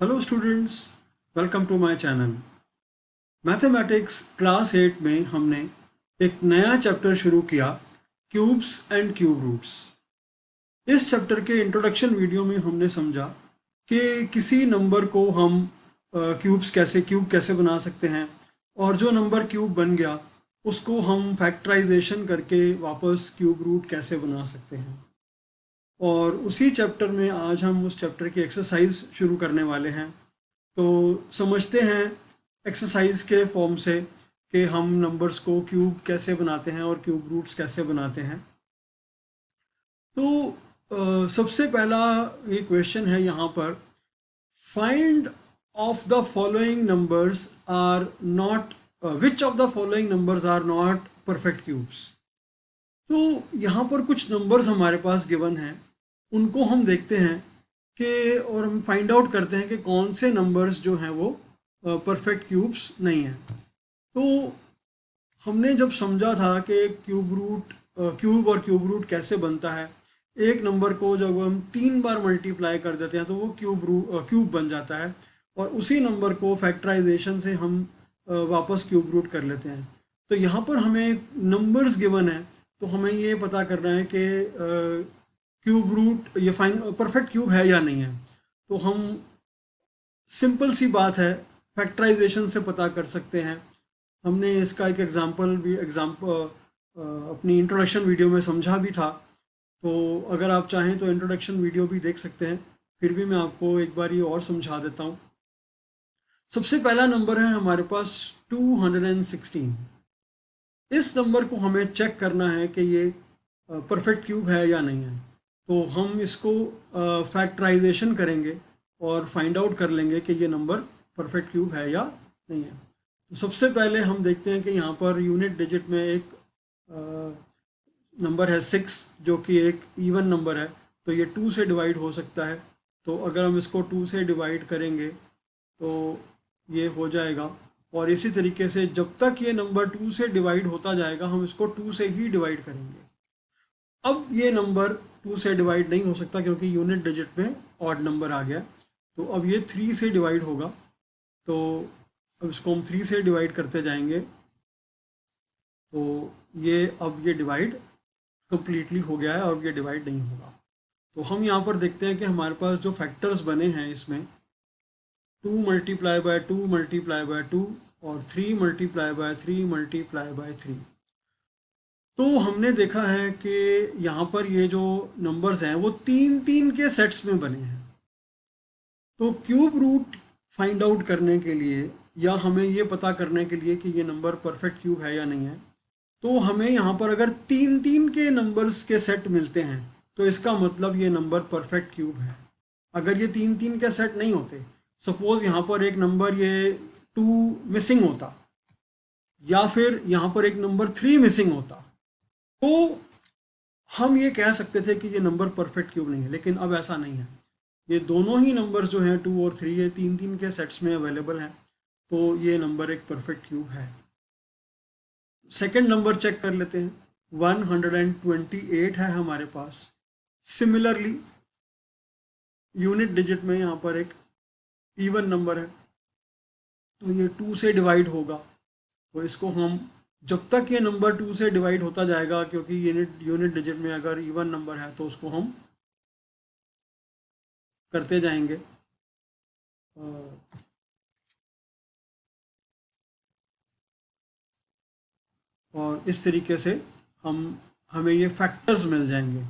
Hello students, welcome to my channel. Mathematics class 8 में हमने एक नया चैप्टर शुरू किया, क्यूब्स एंड क्यूब रूट्स। इस चैप्टर के इंट्रोडक्शन वीडियो में हमने समझा कि किसी नंबर को हम क्यूब कैसे बना सकते हैं, और जो नंबर क्यूब बन गया उसको हम फैक्टराइजेशन करके वापस क्यूब रूट कैसे बना सकते हैं। और उसी चैप्टर में आज हम उस चैप्टर की एक्सरसाइज शुरू करने वाले हैं। तो समझते हैं एक्सरसाइज के फॉर्म से कि हम नंबर्स को क्यूब कैसे बनाते हैं और क्यूब रूट्स कैसे बनाते हैं। तो सबसे पहला ये क्वेश्चन है यहाँ पर, find of the following numbers are not which of the following numbers are not perfect cubes. तो यहाँ पर कुछ नंबर्स हमारे पास गिवन हैं, उनको हम देखते हैं कि और हम फाइंड आउट करते हैं कि कौन से नंबर्स जो हैं वो परफेक्ट क्यूब्स नहीं हैं। तो हमने जब समझा था कि क्यूब और क्यूब रूट कैसे बनता है, एक नंबर को जब हम 3 बार मल्टीप्लाई कर देते हैं तो वो क्यूब बन जाता है, और उसी नंबर को फैक्टराइजेशन से हम वापस क्यूब रूट कर लेते हैं। तो यहाँ पर हमें नंबर्स गिवन है, तो हमें ये पता करना है कि क्यूब रूट ये परफेक्ट क्यूब है या नहीं है। तो हम सिंपल सी बात है, फैक्टराइजेशन से पता कर सकते हैं। हमने इसका एक एग्जाम्पल अपनी इंट्रोडक्शन वीडियो में समझा भी था, तो अगर आप चाहें तो इंट्रोडक्शन वीडियो भी देख सकते हैं। फिर भी मैं आपको एक बार ये और समझा देता हूँ। सबसे पहला नंबर है हमारे पास 216। इस नंबर को हमें चेक करना है कि ये परफेक्ट क्यूब है या नहीं है। तो हम इसको फैक्टराइजेशन करेंगे और फाइंड आउट कर लेंगे कि ये नंबर परफेक्ट क्यूब है या नहीं है। तो सबसे पहले हम देखते हैं कि यहाँ पर यूनिट डिजिट में एक नंबर है 6, जो कि एक इवन नंबर है, तो ये 2 से डिवाइड हो सकता है। तो अगर हम इसको 2 से डिवाइड करेंगे तो ये हो जाएगा, और इसी तरीके से जब तक ये नंबर 2 से डिवाइड होता जाएगा हम इसको 2 से ही डिवाइड करेंगे। अब ये नंबर 2 से डिवाइड नहीं हो सकता क्योंकि यूनिट डिजिट में ऑड नंबर आ गया, तो अब ये 3 से डिवाइड होगा। तो अब इसको हम 3 से डिवाइड करते जाएंगे, तो ये अब ये डिवाइड कंप्लीटली हो गया है, और अब ये डिवाइड नहीं होगा। तो हम यहाँ पर देखते हैं कि हमारे पास जो फैक्टर्स बने हैं इसमें 2 मल्टीप्लाई बाय 2 मल्टीप्लाई बाय 2 और 3 मल्टीप्लाई बाय 3 मल्टीप्लाई बाय 3। तो हमने देखा है कि यहाँ पर ये जो नंबर्स हैं वो 3 के सेट्स में बने हैं। तो क्यूब रूट फाइंड आउट करने के लिए, या हमें ये पता करने के लिए कि ये नंबर परफेक्ट क्यूब है या नहीं है, तो हमें यहाँ पर अगर 3 के नंबर्स के सेट मिलते हैं तो इसका मतलब ये नंबर परफेक्ट क्यूब है। अगर ये 3 के सेट नहीं होते, सपोज यहाँ पर एक नंबर ये 2 मिसिंग होता, या फिर यहाँ पर एक नंबर 3 मिसिंग होता, तो हम ये कह सकते थे कि ये नंबर परफेक्ट क्यूब नहीं है। लेकिन अब ऐसा नहीं है, ये दोनों ही नंबर्स जो हैं 2 और 3 ये 3 के सेट्स में अवेलेबल हैं, तो ये नंबर एक परफेक्ट क्यूब है। सेकंड नंबर चेक कर लेते हैं, 128 है हमारे पास। सिमिलरली यूनिट डिजिट में यहाँ पर एक इवन नंबर है, तो ये 2 से डिवाइड होगा। तो इसको हम जब तक ये नंबर 2 से डिवाइड होता जाएगा, क्योंकि यूनिट डिजिट में अगर इवन नंबर है तो उसको हम करते जाएंगे। और इस तरीके से हमें ये फैक्टर्स मिल जाएंगे।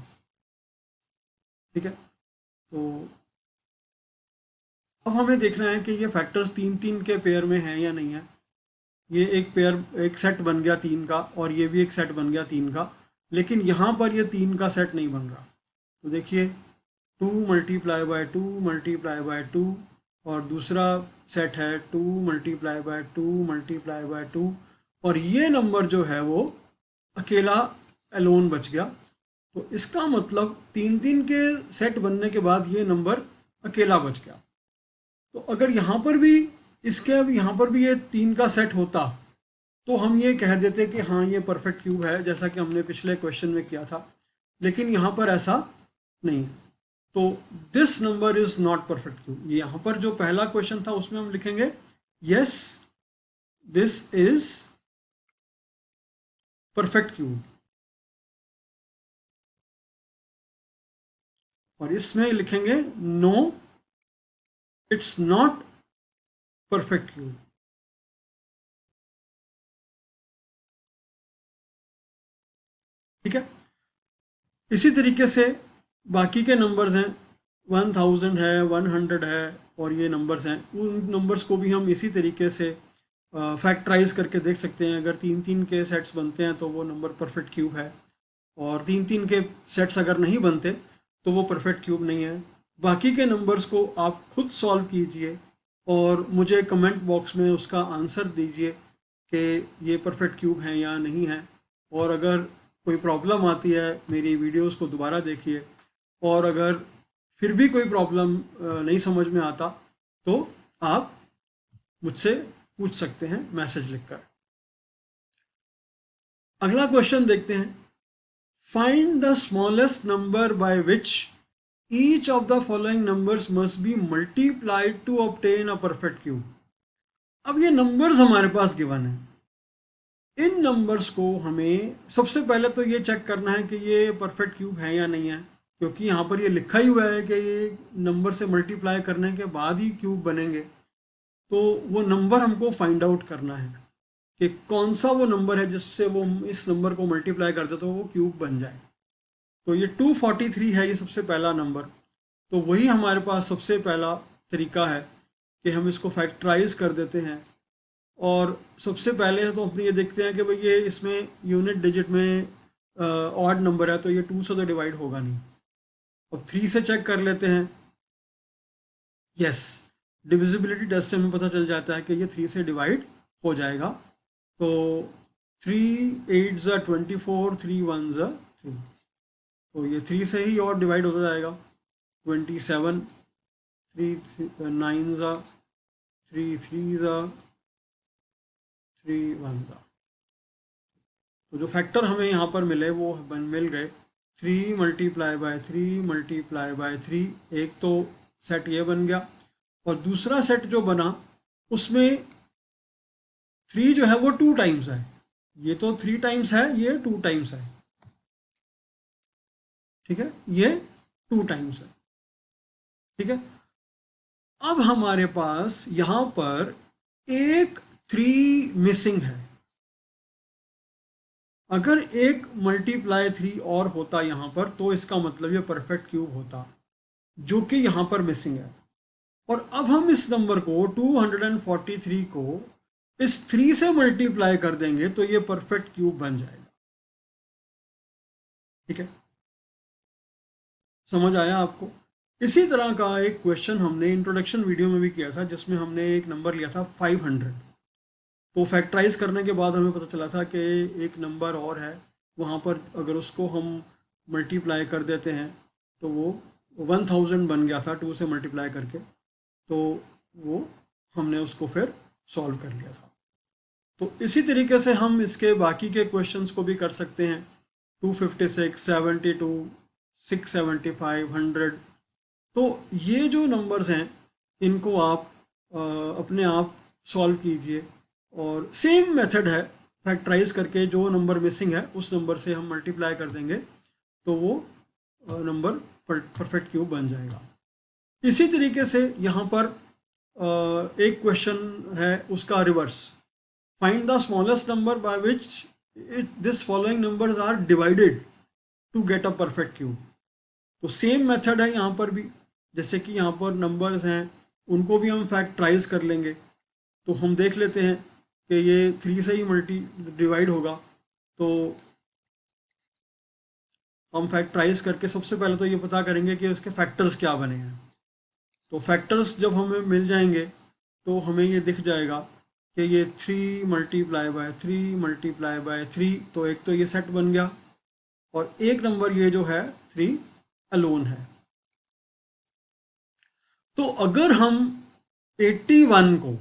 ठीक है, तो अब हमें देखना है कि ये फैक्टर्स 3 के पेयर में हैं या नहीं है। ये एक सेट बन गया 3 का, और ये भी एक सेट बन गया 3 का, लेकिन यहाँ पर ये 3 का सेट नहीं बन रहा। तो देखिए 2 मल्टीप्लाई बाय 2 मल्टीप्लाई बाय 2, और दूसरा सेट है 2 मल्टीप्लाई बाय 2 मल्टीप्लाई बाय 2, और ये नंबर जो है वो अकेला एलोन बच गया। तो इसका मतलब 3 के सेट बनने के बाद ये नंबर अकेला बच गया। तो अगर यहाँ पर भी यहाँ पर भी ये 3 का सेट होता तो हम ये कह देते कि हाँ ये परफेक्ट क्यूब है, जैसा कि हमने पिछले क्वेश्चन में किया था। लेकिन यहाँ पर ऐसा नहीं है। तो this number is not perfect cube. यहाँ पर जो पहला क्वेश्चन था उसमें हम लिखेंगे yes this is perfect cube, और इसमें लिखेंगे no it's not perfect cube. ठीक है, इसी तरीके से बाकी के नंबर्स हैं, 1000 है, 100 है, और ये नंबर्स हैं, उन नंबर्स को भी हम इसी तरीके से फैक्टराइज करके देख सकते हैं। अगर 3-3 के सेट्स बनते हैं तो वो नंबर परफेक्ट क्यूब है, और 3-3 के सेट्स अगर नहीं बनते तो वो परफेक्ट क्यूब नहीं है। बाकी के नंबर्स को आप खुद सॉल्व कीजिए और मुझे कमेंट बॉक्स में उसका आंसर दीजिए कि ये परफेक्ट क्यूब हैं या नहीं है। और अगर कोई प्रॉब्लम आती है मेरी वीडियोस को दोबारा देखिए, और अगर फिर भी कोई प्रॉब्लम नहीं समझ में आता तो आप मुझसे पूछ सकते हैं मैसेज लिखकर। अगला क्वेश्चन देखते हैं। Find the smallest number by which each of the following numbers must be multiplied to obtain a perfect cube. अब ये नंबर्स हमारे पास गिवन है, इन नंबर्स को हमें सबसे पहले तो ये चेक करना है कि ये परफेक्ट क्यूब है या नहीं है, क्योंकि यहाँ पर ये लिखा ही हुआ है कि ये नंबर से मल्टीप्लाई करने के बाद ही क्यूब बनेंगे। तो वो नंबर हमको फाइंड आउट करना है कि कौन सा वो नंबर है जिससे वो इस नंबर को मल्टीप्लाई कर दे तो वो क्यूब बन जाए। तो ये 243 है, ये सबसे पहला नंबर। तो वही हमारे पास सबसे पहला तरीका है कि हम इसको फैक्टराइज कर देते हैं। और सबसे पहले तो अपने ये देखते हैं कि भाई ये इसमें यूनिट डिजिट में ऑड नंबर है, तो ये 2 से तो डिवाइड होगा नहीं। अब 3 से चेक कर लेते हैं। यस, डिविजिबिलिटी टेस्ट से हमें पता चल जाता है कि ये 3 से डिवाइड हो जाएगा। तो 3 8 ज़ा 24, 3 1 ज़ा 3, तो ये 3 से ही और डिवाइड होता जाएगा। 27, 3 9 ज़ा 3 3 ज़ा 3 1 ज़ा। तो जो फैक्टर हमें यहाँ पर मिले वो मिल गए 3 मल्टीप्लाई बाय 3 मल्टीप्लाई बाय 3। एक तो सेट ये बन गया, और दूसरा सेट जो बना उसमें 3 जो है वो 2 टाइम्स है। ये तो 3 टाइम्स है, ये 2 टाइम्स है। ठीक है, ये 2 टाइम्स है। ठीक है, अब हमारे पास यहाँ पर एक 3 मिसिंग है। अगर एक मल्टीप्लाई 3 और होता यहाँ पर तो इसका मतलब ये परफेक्ट क्यूब होता, जो कि यहाँ पर मिसिंग है। और अब हम इस नंबर को 243 को इस 3 से मल्टीप्लाई कर देंगे तो ये परफेक्ट क्यूब बन जाएगा। ठीक है, समझ आया आपको? इसी तरह का एक क्वेश्चन हमने इंट्रोडक्शन वीडियो में भी किया था, जिसमें हमने एक नंबर लिया था 500। तो फैक्टराइज करने के बाद हमें पता चला था कि एक नंबर और है, वहाँ पर अगर उसको हम मल्टीप्लाई कर देते हैं तो वो 1000 बन गया था 2 से मल्टीप्लाई करके। तो वो हमने उसको फिर सॉल्व कर लिया था। तो इसी तरीके से हम इसके बाकी के क्वेश्चंस को भी कर सकते हैं। 256, 72, 675, 100। तो ये जो नंबर्स हैं इनको आप अपने आप सॉल्व कीजिए, और सेम मेथड है, फैक्टराइज करके जो नंबर मिसिंग है उस नंबर से हम मल्टीप्लाई कर देंगे तो वो नंबर परफेक्ट क्यूब बन जाएगा। इसी तरीके से यहाँ पर एक क्वेश्चन है उसका reverse. Find the smallest number by which this following numbers are divided to get a perfect cube. तो सेम मेथड है यहाँ पर भी, जैसे कि यहाँ पर नंबर्स हैं उनको भी हम फैक्टराइज कर लेंगे। तो हम देख लेते हैं कि ये 3 से ही डिवाइड होगा। तो हम फैक्टराइज करके सबसे पहले तो ये पता करेंगे कि उसके फैक्टर्स क्या बने हैं। तो फैक्टर्स जब हमें मिल जाएंगे तो हमें ये दिख जाएगा कि ये 3 मल्टीप्लाई बाय 3 मल्टीप्लाई बाय 3, तो एक तो ये सेट बन गया, और एक नंबर ये जो है 3 अलोन है। तो अगर हम 81 को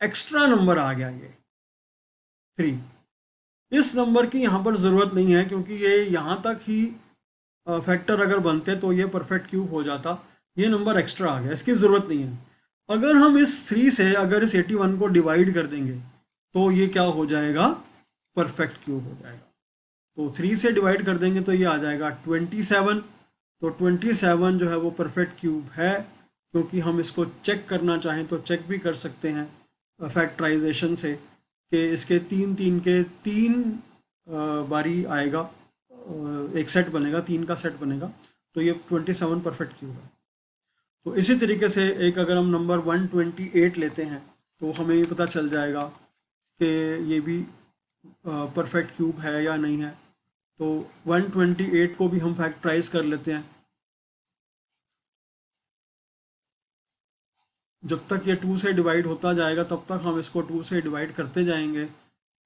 एक्स्ट्रा नंबर आ गया ये 3, इस नंबर की यहाँ पर ज़रूरत नहीं है क्योंकि ये यहाँ तक ही फैक्टर अगर बनते तो ये परफेक्ट क्यूब हो जाता। ये नंबर एक्स्ट्रा आ गया, इसकी ज़रूरत नहीं है। अगर हम इस 3 से अगर इस 81 को डिवाइड कर देंगे तो ये क्या हो जाएगा, परफेक्ट क्यूब हो जाएगा। तो 3 से डिवाइड कर देंगे तो ये आ जाएगा 27। तो 27 जो है वो परफेक्ट क्यूब है, क्योंकि हम इसको चेक करना चाहें तो चेक भी कर सकते हैं फैक्टराइजेशन से कि इसके 3 के 3 बारी आएगा, एक सेट बनेगा, 3 का सेट बनेगा, तो ये 27 परफेक्ट क्यूब है। तो इसी तरीके से एक अगर हम नंबर 128 लेते हैं तो हमें ये पता चल जाएगा कि ये भी परफेक्ट क्यूब है या नहीं है। तो 128 को भी हम फैक्टराइज कर लेते हैं। जब तक ये 2 से डिवाइड होता जाएगा तब तक हम इसको 2 से डिवाइड करते जाएंगे,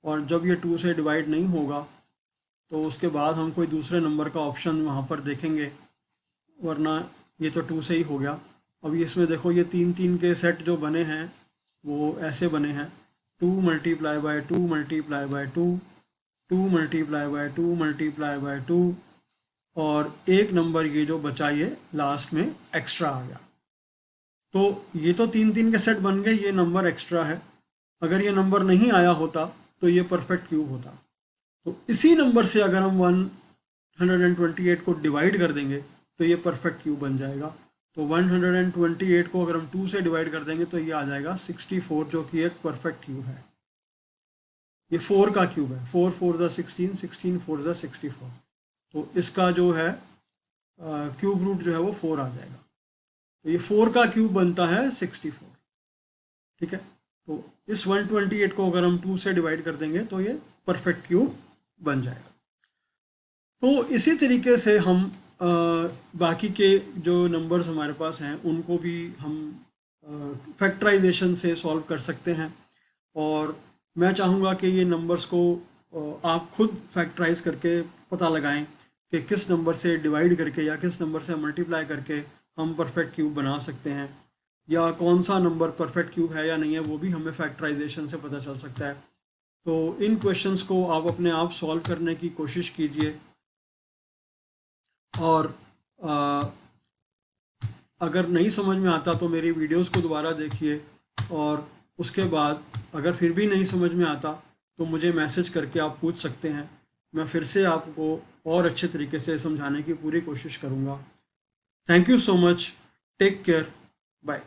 और जब ये 2 से डिवाइड नहीं होगा तो उसके बाद हम कोई दूसरे नंबर का ऑप्शन वहाँ पर देखेंगे, वरना ये तो 2 से ही हो गया। अभी इसमें देखो ये 3 के सेट जो बने हैं वो ऐसे बने हैं, 2 multiply by 2 multiply by 2, 2 multiply by 2 multiply by 2, और एक नंबर ये जो बचा ये लास्ट में एक्स्ट्रा आ गया। तो ये तो 3 के सेट बन गए, ये नंबर एक्स्ट्रा है। अगर ये नंबर नहीं आया होता तो ये परफेक्ट क्यूब होता। तो इसी नंबर से अगर हम 128 को डिवाइड कर देंगे तो ये परफेक्ट क्यूब बन जाएगा। तो 128 को अगर हम 2 से डिवाइड कर देंगे तो ये आ जाएगा 64, जो कि एक परफेक्ट क्यूब है। ये 4 का क्यूब है, 4 4 ज़ा 16, 16 4 ज़ा 64। तो इसका जो है क्यूब रूट जो है वो 4 आ जाएगा। तो ये 4 का क्यूब बनता है 64। ठीक है, तो इस 128 को अगर हम 2 से डिवाइड कर देंगे तो ये परफेक्ट क्यूब बन जाएगा। तो इसी तरीके से हम बाकी के जो नंबर्स हमारे पास हैं उनको भी हम फैक्टराइजेशन से सॉल्व कर सकते हैं। और मैं चाहूँगा कि ये नंबर्स को आप खुद फैक्टराइज करके पता लगाएं कि किस नंबर से डिवाइड करके या किस नंबर से मल्टीप्लाई करके हम परफेक्ट क्यूब बना सकते हैं, या कौन सा नंबर परफेक्ट क्यूब है या नहीं है वो भी हमें फैक्टराइजेशन से पता चल सकता है। तो इन क्वेश्चंस को आप अपने आप सॉल्व करने की कोशिश कीजिए, और अगर नहीं समझ में आता तो मेरी वीडियोस को दोबारा देखिए, और उसके बाद अगर फिर भी नहीं समझ में आता तो मुझे मैसेज करके आप पूछ सकते हैं। मैं फिर से आपको और अच्छे तरीके से समझाने की पूरी कोशिश करूँगा। Thank you so much, take care, bye.